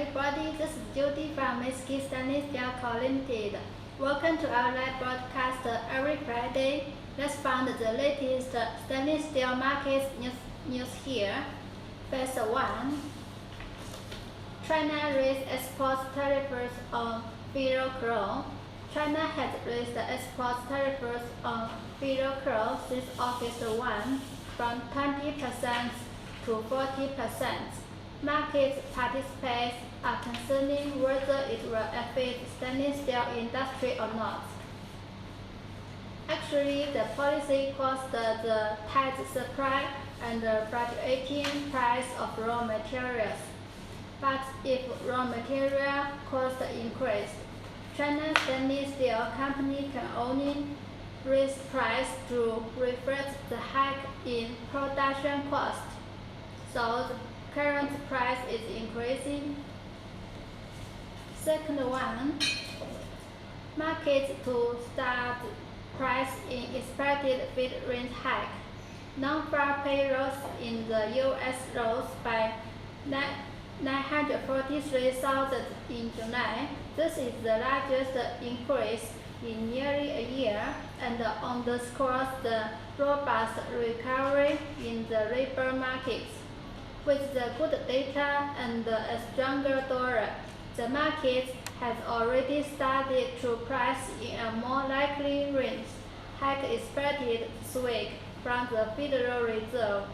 everybody, this is Judy from Maysky Stainless Steel Limited. Welcome to our live broadcast every Friday. Let's find the latest stainless steel market news here. Phase 1. China raised export tariffs on ferrochrome. China has raised the export tariffs on ferrochrome since August 1 from 20% to 40%. Market participants are concerning whether it will affect stainless steel industry or not. Actually, the policy caused the tight supply and the fluctuating price of raw materials. But if raw material cost increase, China's stainless steel company can only raise price to reflect the hike in production cost. So the current price is increasing. Second one, market to start price in expected feed range hike. Non-farm payrolls in the U.S. rose by 943,000 in July. This is the largest increase in nearly a year and underscores the robust recovery in the labor markets. With the good data and a stronger dollar, the market has already started to price in a more likely range hike expected this week from the Federal Reserve.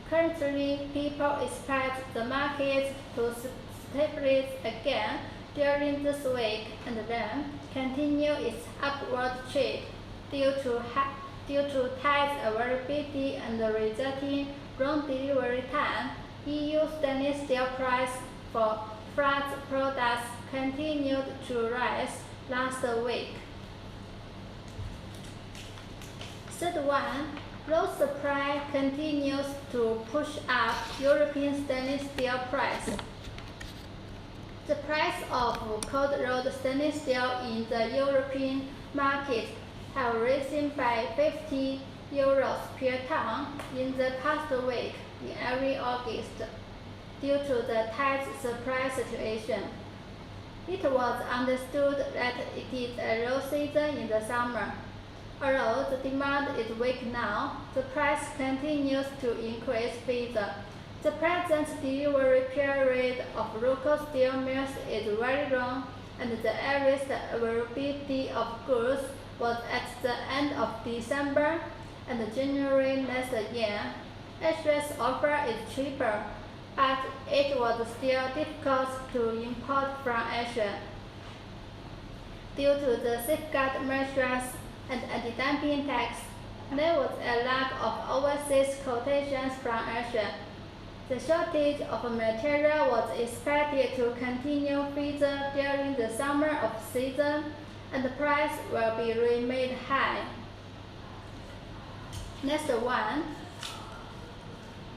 Currently, people expect the market to stabilize again during this week and then continue its upward trend due to tight availability and the resulting long delivery time. EU stainless steel price for flat products continued to rise last week. Third one, low supply continues to push up European stainless steel price. The price of cold-rolled stainless steel in the European market have risen by 50 euros per ton in the past week in early August due to the tight supply situation. It was understood that it is a low season in the summer. Although the demand is weak now, the price continues to increase further. The present delivery period of local steel mills is very long, and the earliest availability of goods was at the end of December and January last year. Asia's offer is cheaper, but it was still difficult to import from Asia. Due to the safeguard measures and anti-dumping tax, there was a lack of overseas quotations from Asia. The shortage of material was expected to continue further during the summer season, and the price will be remain high. Next one,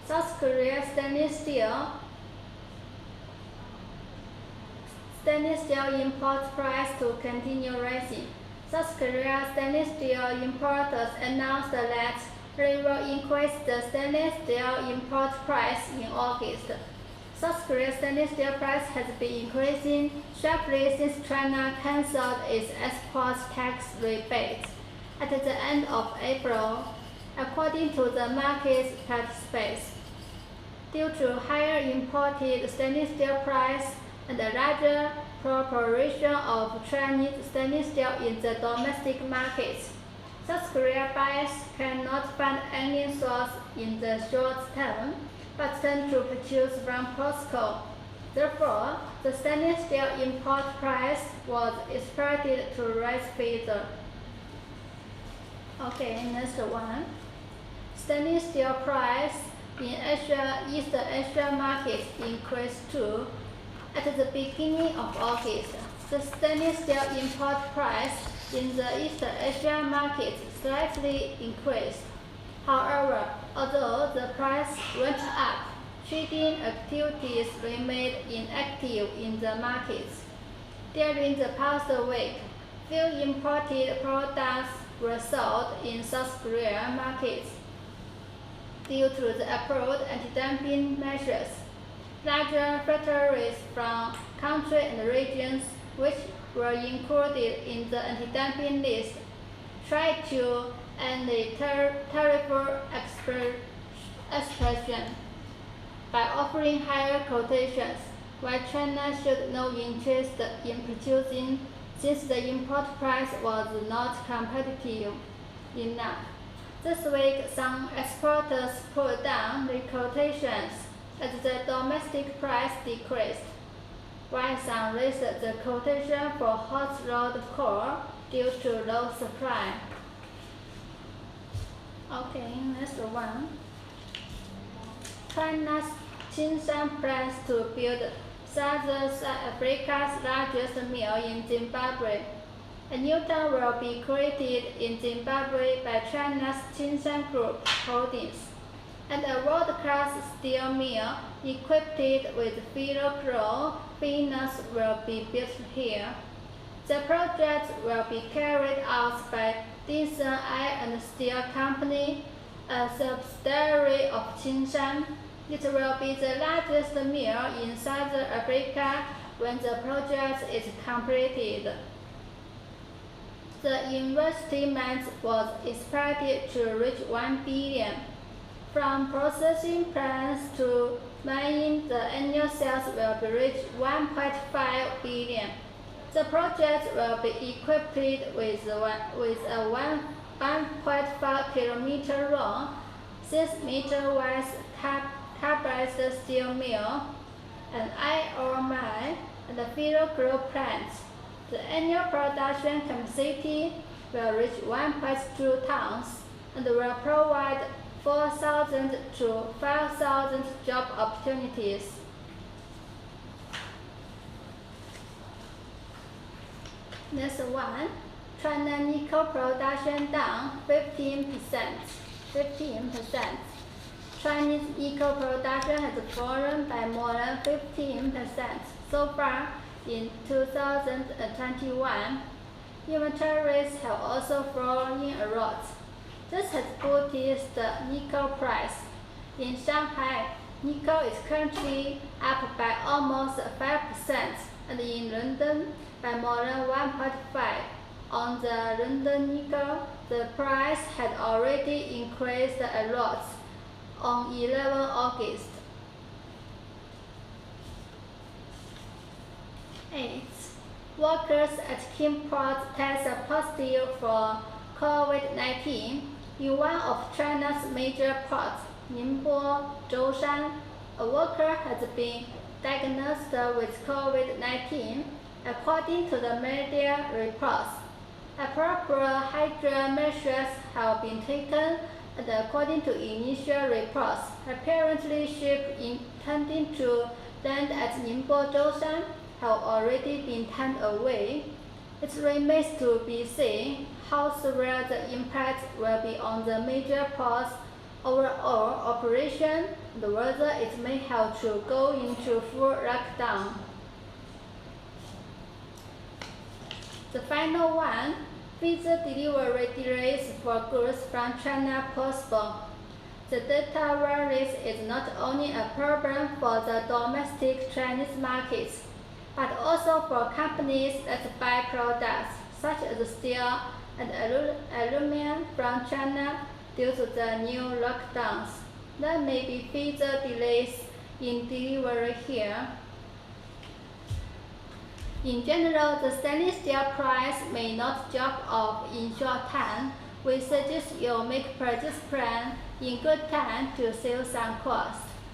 South Korea stainless steel import price to continue rising. South Korea stainless steel importers announced that they will increase the stainless steel import price in August. South Korea stainless steel price has been increasing sharply since China cancelled its export tax rebates at the end of April, according to the market participants. Due to higher imported stainless steel price and a larger proportion of Chinese stainless steel in the domestic market, South Korea buyers cannot find any source in the short term, but tend to purchase from POSCO. Therefore, the stainless steel import price was expected to rise further. Okay, next one. Stainless steel price in East Asia markets increased too. At the beginning of August, the stainless steel import price in the East Asia market slightly increased. However, although the price went up, trading activities remained inactive in the markets. During the past week, few imported products were sold in South Korea markets due to the approved anti-dumping measures. larger factories from countries and regions which were included in the anti-dumping list tried to end the tariff expression by offering higher quotations, while China showed no interest in producing since the import price was not competitive enough. This week, some exporters pulled down the quotations as the domestic price decreased, while some raised the quotation for hot-rolled coal due to low supply. Okay, next one. China's Tsingshan plans to build South Africa's largest mill in Zimbabwe. A new town will be created in Zimbabwe by China's Tsingshan Group Holdings, and a world-class steel mill equipped with ferrochrome furnace will be built here. The project will be carried out by Dinson Iron and Steel Company, a subsidiary of Tsingshan. It will be the largest mill in South Africa when the project is completed. The investment was expected to reach $1 billion. From processing plants to mining, the annual sales will reach $1.5 billion. The project will be equipped with a 1.5 kilometer long, 6 meter wide carbide steel mill, an iron ore mine, and a ferrochrome plant. The annual production capacity will reach 1.2 tons and will provide 4,000 to 5,000 job opportunities. Next one, China nickel production down 15%. Chinese nickel production has fallen by more than 15% so far in 2021. Inventories have also fallen a lot. This has boosted the nickel price. In Shanghai, nickel is currently up by almost 5%, and in London by more than 1.5%. On the London nickel, the price had already increased a lot on 11 August. 8. Workers at Kingport tested positive for COVID-19. In one of China's major ports, Ningbo, Zhoushan, a worker has been diagnosed with COVID-19, according to the media reports. Appropriate hygiene measures have been taken, and according to initial reports, apparently ships intending to land at Ningbo, Zhoushan have already been turned away. It remains to be seen how severe the impact will be on the major ports' overall operation and whether it may have to go into full lockdown. The final one, visa delivery delays for goods from China possible. The data variance is not only a problem for the domestic Chinese markets, but also for companies that buy products such as steel and aluminum from China due to the new lockdowns. There may be visa delays in delivery here. In general, the stainless steel price may not drop off in short time. We suggest you make purchase plan in good time to save some cost.